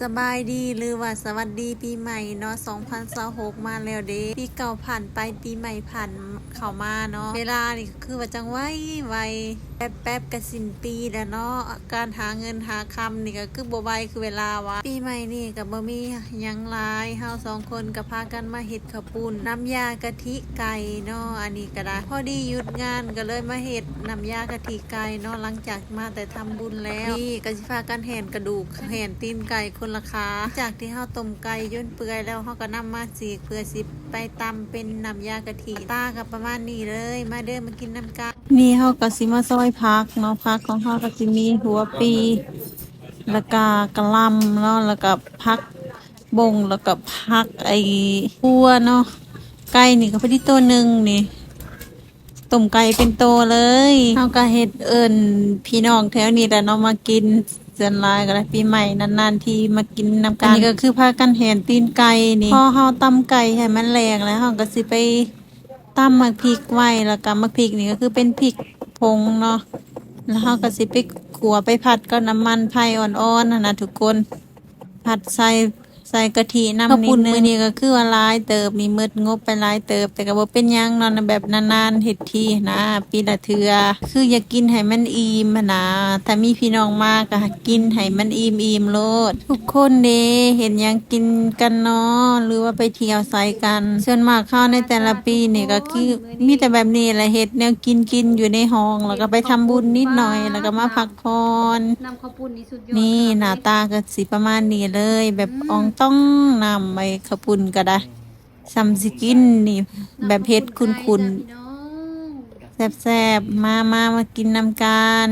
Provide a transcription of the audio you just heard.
สบายดีหรือว่าสวัสดีปีใหม่เนาะ2026มาแล้วเด้ปีเก่าผ่านไปปีใหม่ผ่านเข้ามาเนาะเวลานี่ก็คือว่าจังไวแป๊บก็สิ้นปีแล้วเนาะการหาเงินหาคำนี่ก็คือบ่ไวคือเวลาวะปีใหม่นี่ก็บ่มีหยังหลายเฮา2คนก็พากันมาเฮ็ดข้าวปุ้นน้ำยากะทิไก่เนาะอันนี้ก็ได้พอดีหยุดงานก็เลยมาเฮ็ดน้ำยากะทิไก่เนาะหลังจากมาแต่ทำบุญแล้วนี่ก็สิพากันแห่นกระดูกแห่นตีนไก่คนละขาจากที่เฮาต้มไก่ย่นเปื่อยแล้วเฮาก็นำมาสีกเพื่อสิไปตำเป็นน้ำยากะทิตาก็ประมาณนี้เลยมาเด้อมากินน้ำกันนี่เฮาก็สิมาซอยผักเนาะผักของเฮาก็สิมีหัวปีแล้วก็กะหล่ำเนาะแล้วก็ผักบงแล้วก็ผักไอ้พัวเนาะไก่นี่ก็พอดีตัวหนึ่งนี่ต้มไก่เป็นโตเลยเฮาก็เฮ็ดเอิ้นพี่น้องแถวนี้แหละเนาะมากินเดือนลายก็ได้ปีใหม่นานๆทีมากินน้ำกันนี่ก็คือพากันแห่นตีนไก่นี่พอเฮาตำไก่ให้มันแหลกแล้วเฮาก็สิไปตำมักพริกไว้แล้วก็มักพริกนี่ก็คือเป็นพริกผงเนาะแล้วเฮาก็สิไปขัวไปผัดกับน้ำมันไผ่อ่อนๆนั่นน่ะทุกคนผัดใส่กะทิน้ำนิดนึงมื้อนี้ก็คือว่าหลายเติบนี่มืดงบไปหลายเติบแต่ก็บ่เป็นหยังเนาะแบบนานๆเฮ็ดทีนะปีละเทื่อคืออยากกินให้มันอิ่มหั้นนะถ้ามีพี่น้องมาก็กินให้มันอิ่มโลดทุกคนเด้เห็นหยังกินกันเนาะหรือว่าไปเที่ยวไสกันส่วนมากเข้าในแต่ละปีนี่ก็คือมีแต่แบบนี้แหละเฮ็ดแนวกินอยู่ในห้องแล้วก็ไปทำบุญนิดหน่อยแล้วก็มาพักผ่อนนำข้าวปุ้นนี่สุดยอดนี่หน้าตาก็สิประมาณนี้เลยแบบอองต้องนำไปขาวปุ้นก็ได้ซัมสิกินนี่แบบเฮ็ดคุณพี่น้อง แซ่บๆมากินน้ำกัน